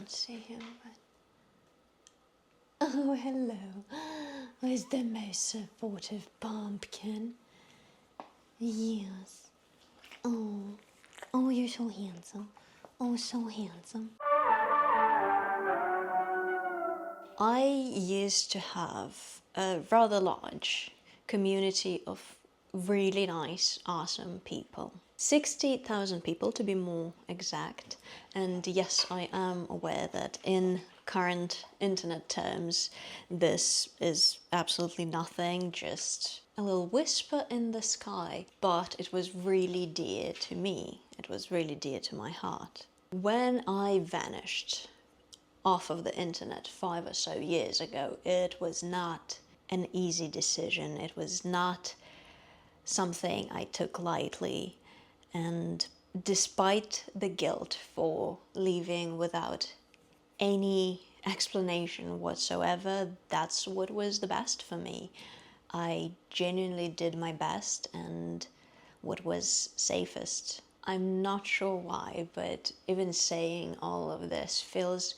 can't see him, but... Oh, hello. Where's the most supportive pumpkin? Yes. Oh. Oh, you're so handsome. Oh, so handsome. I used to have a rather large community of really nice, awesome people. 60,000 people to be more exact. And yes, I am aware that in current internet terms, this is absolutely nothing, just a little whisper in the sky. But it was really dear to me. It was really dear to my heart. When I vanished off of the internet 5 or so years ago, it was not an easy decision. It was not something I took lightly, and despite the guilt for leaving without any explanation whatsoever, that's what was the best for me. I genuinely did my best and what was safest. I'm not sure why, but even saying all of this feels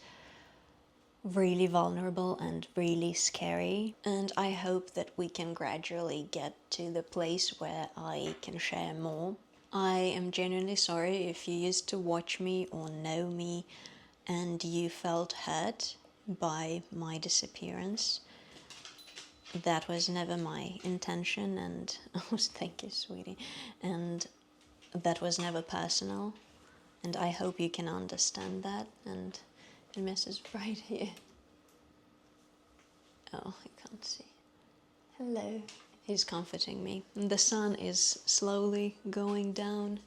really vulnerable and really scary, and I hope that we can gradually get to the place where I can share more. I am genuinely sorry if you used to watch me or know me and you felt hurt by my disappearance. That was never my intention, and oh, thank you, sweetie, and that was never personal, and I hope you can understand that. And Miss is right here. Oh, I can't see. Hello. He's comforting me. The sun is slowly going down.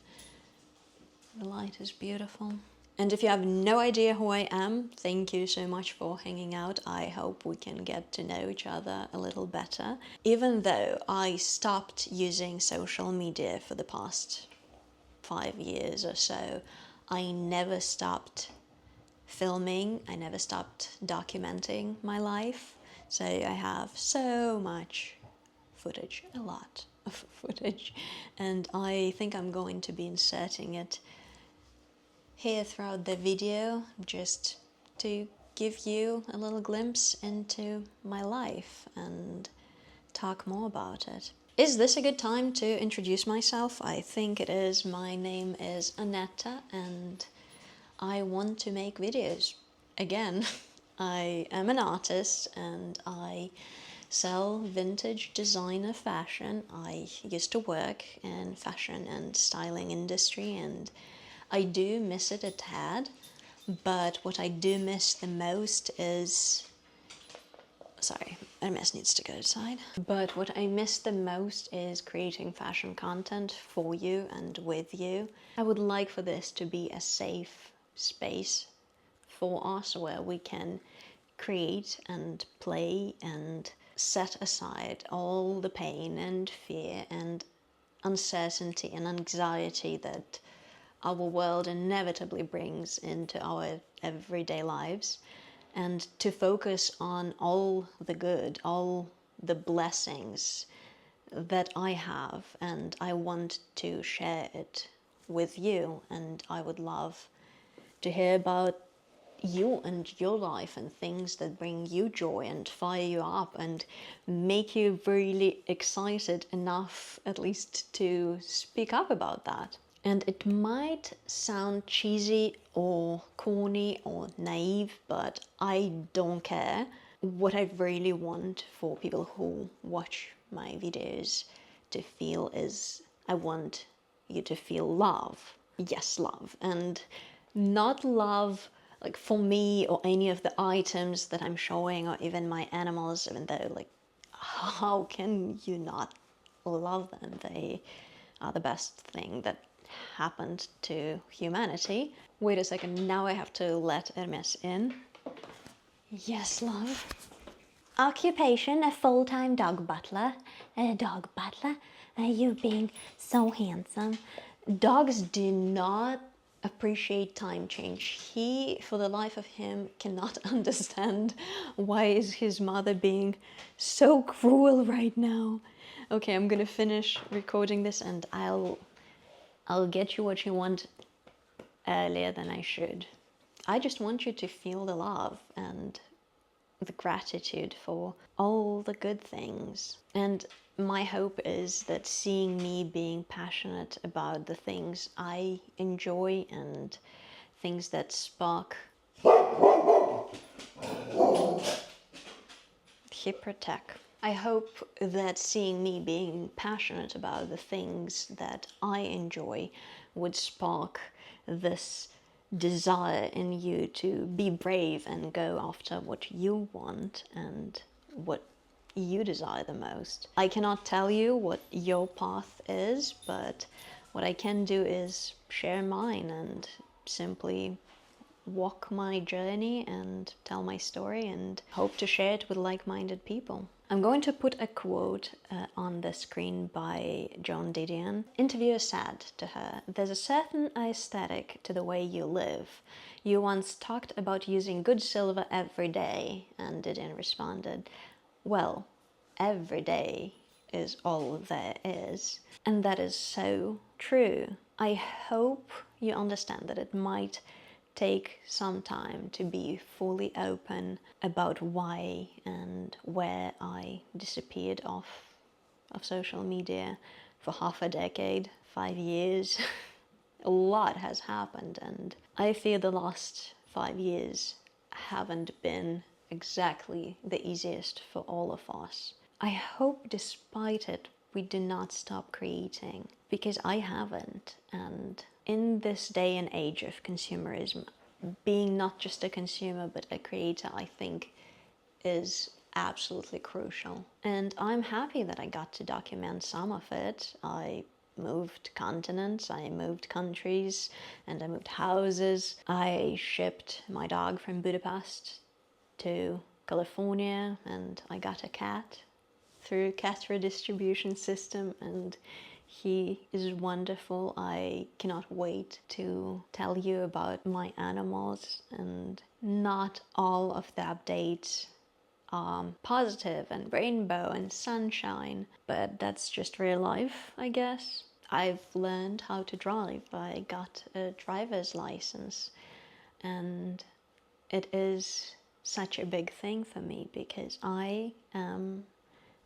The light is beautiful. And if you have no idea who I am, thank you so much for hanging out. I hope we can get to know each other a little better. Even though I stopped using social media for the past 5 years or so, I never stopped filming. I never stopped documenting my life. So I have so much footage, a lot of footage, and I think I'm going to be inserting it here throughout the video just to give you a little glimpse into my life and talk more about it. Is this a good time to introduce myself? I think it is. My name is Anetta and I want to make videos. Again, I am an artist and I sell vintage designer fashion. I used to work in fashion and styling industry and I do miss it a tad, but what I do miss the most is... Sorry, Hermes needs to go outside. But what I miss the most is creating fashion content for you and with you. I would like for this to be a safe space for us where we can create and play and set aside all the pain and fear and uncertainty and anxiety that our world inevitably brings into our everyday lives, and to focus on all the good, all the blessings that I have, and I want to share it with you. And I would love to hear about you and your life and things that bring you joy and fire you up and make you really excited enough at least to speak up about that. And it might sound cheesy or corny or naive, but I don't care. What I really want for people who watch my videos to feel is, I want you to feel love. Yes, love. And not love like for me or any of the items that I'm showing or even my animals, even though like how can you not love them? They are the best thing that happened to humanity. Wait a second, now I have to let Hermes in. Yes, love. Occupation, a full-time dog butler. A dog butler? You being so handsome. Dogs do not appreciate time change. He, for the life of him, cannot understand why is his mother being so cruel right now. Okay, I'm gonna finish recording this and I'll get you what you want earlier than I should. I just want you to feel the love and the gratitude for all the good things. And my hope is that seeing me being passionate about the things I enjoy and things that spark Hiprotech. I hope that seeing me being passionate about the things that I enjoy would spark this desire in you to be brave and go after what you want and what you desire the most. I cannot tell you what your path is, but what I can do is share mine and simply walk my journey and tell my story and hope to share it with like-minded people. I'm going to put a quote on the screen by Joan Didion. Interviewer said to her, "There's a certain aesthetic to the way you live. You once talked about using good silver every day," and Didion responded, "Well, every day is all there is." And that is so true. I hope you understand that it might take some time to be fully open about why and where I disappeared off of social media for half a decade, 5 years. A lot has happened, and I fear the last 5 years haven't been exactly the easiest for all of us. I hope despite it we do not stop creating, because I haven't. And in this day and age of consumerism, being not just a consumer but a creator, I think, is absolutely crucial. And I'm happy that I got to document some of it. I moved continents, I moved countries, and I moved houses. I shipped my dog from Budapest to California, and I got a cat through cat redistribution system, and he is wonderful. I cannot wait to tell you about my animals, and not all of the updates are positive and rainbow and sunshine, but that's just real life, I guess. I've learned how to drive. I got a driver's license, and it is such a big thing for me because I am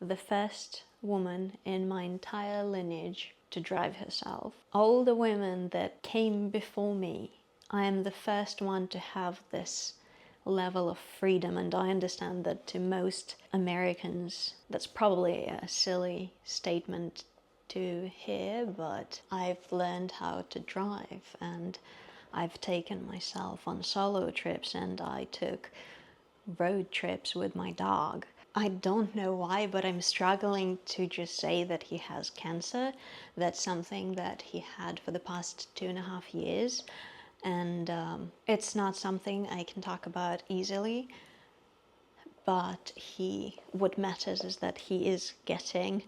the first woman in my entire lineage to drive herself. All the women that came before me, I am the first one to have this level of freedom, and I understand that to most Americans that's probably a silly statement to hear, but I've learned how to drive, and I've taken myself on solo trips, and I took road trips with my dog. I don't know why, but I'm struggling to just say that he has cancer. That's something that he had for the past 2.5 years, and it's not something I can talk about easily, but what matters is that he is getting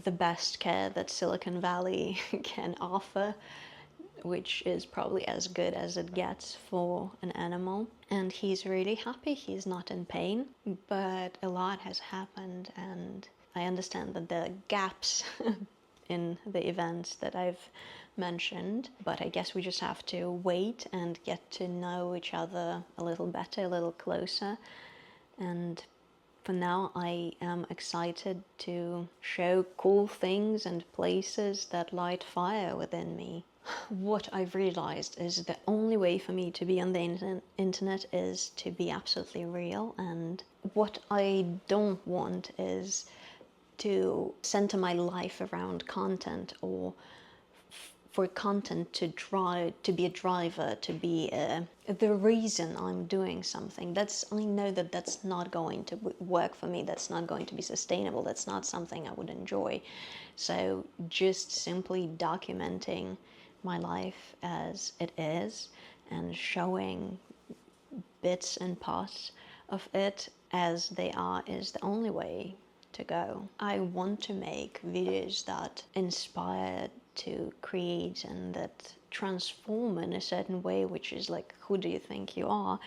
the best care that Silicon Valley can offer, which is probably as good as it gets for an animal. And he's really happy, he's not in pain, but a lot has happened, and I understand that there are gaps in the events that I've mentioned, but I guess we just have to wait and get to know each other a little better, a little closer. And for now, I am excited to show cool things and places that light fire within me. What I've realized is the only way for me to be on the internet is to be absolutely real, and what I don't want is to center my life around content, or for content to be a driver, to be the reason I'm doing something. I know that that's not going to work for me, that's not going to be sustainable, that's not something I would enjoy. So just simply documenting my life as it is and showing bits and parts of it as they are is the only way to go. I want to make videos that inspire to create and that transform in a certain way, which is like, who do you think you are?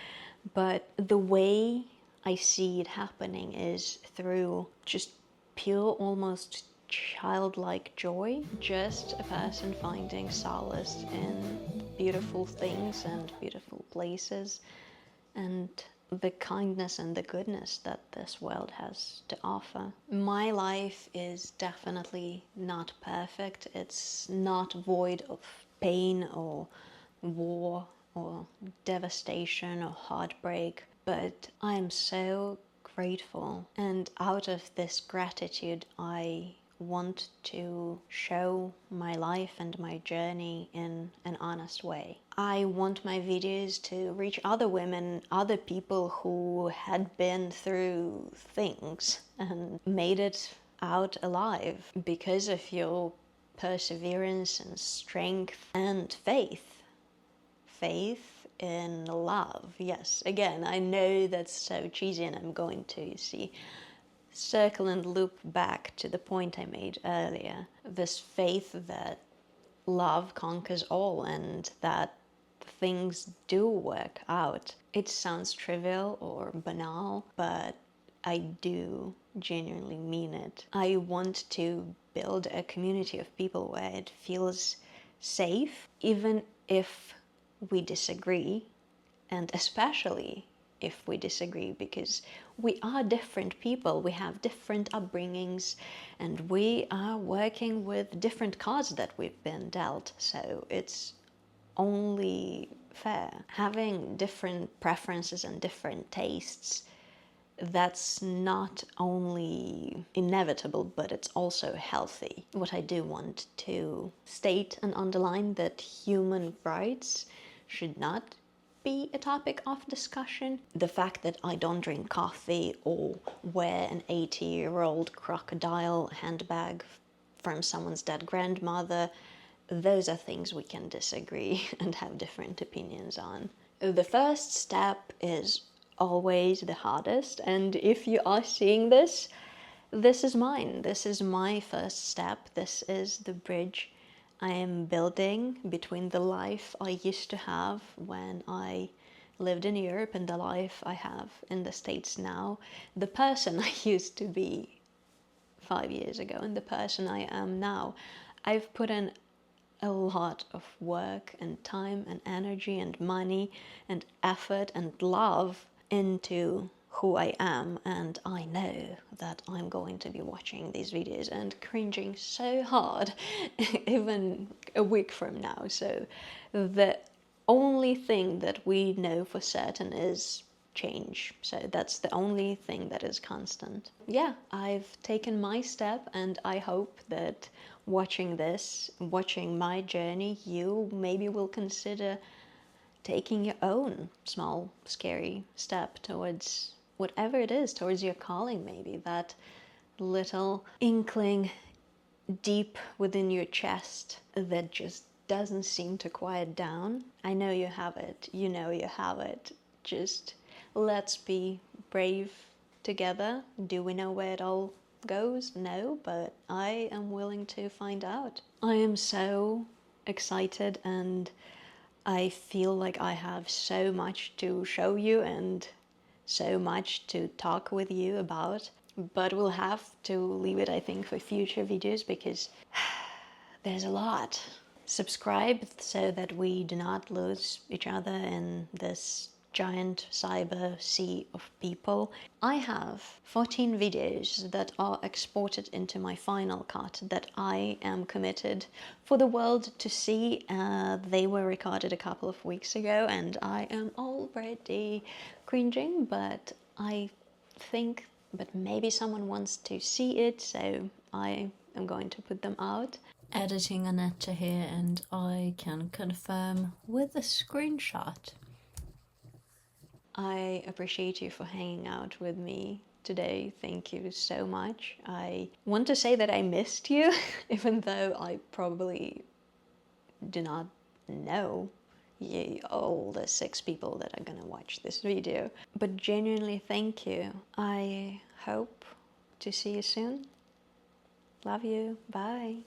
But the way I see it happening is through just pure, almost childlike joy, just a person finding solace in beautiful things and beautiful places, and the kindness and the goodness that this world has to offer. My life is definitely not perfect. It's not void of pain or war or devastation or heartbreak, but I am so grateful, and out of this gratitude I want to show my life and my journey in an honest way. I want my videos to reach other women, other people who had been through things and made it out alive because of your perseverance and strength and faith. Faith in love. Yes, again, I know that's so cheesy, and I'm going to circle and loop back to the point I made earlier. This faith that love conquers all and that things do work out. It sounds trivial or banal, but I do genuinely mean it. I want to build a community of people where it feels safe, even if we disagree, and especially if we disagree, because we are different people, we have different upbringings, and we are working with different cards that we've been dealt, so it's only fair. Having different preferences and different tastes, that's not only inevitable, but it's also healthy. What I do want to state and underline that human rights should not be a topic of discussion. The fact that I don't drink coffee or wear an 80-year-old crocodile handbag from someone's dead grandmother, those are things we can disagree and have different opinions on. The first step is always the hardest, and if you are seeing this, this is mine. This is my first step. This is the bridge I am building between the life I used to have when I lived in Europe and the life I have in the States now. The person I used to be 5 years ago and the person I am now. I've put in a lot of work and time and energy and money and effort and love into who I am, and I know that I'm going to be watching these videos and cringing so hard even a week from now. So the only thing that we know for certain is change. So that's the only thing that is constant. Yeah, I've taken my step, and I hope that watching this, watching my journey, you maybe will consider taking your own small, scary step towards whatever it is, towards your calling, maybe that little inkling deep within your chest that just doesn't seem to quiet down. I know you have it, you know you have it. Just let's be brave together. Do we know where it all goes? No, but I am willing to find out. I am so excited, and I feel like I have so much to show you and so much to talk with you about, but we'll have to leave it, I think, for future videos because there's a lot. Subscribe so that we do not lose each other in this giant cyber sea of people. I have 14 videos that are exported into my final cut that I am committed for the world to see. They were recorded a couple of weeks ago and I am already cringing, but I think but maybe someone wants to see it, so I am going to put them out. Editing Aneta here, and I can confirm with a screenshot. I appreciate you for hanging out with me today. Thank you so much. I want to say that I missed you, even though I probably do not know you, all the 6 people that are gonna watch this video. But genuinely, thank you. I hope to see you soon. Love you. Bye.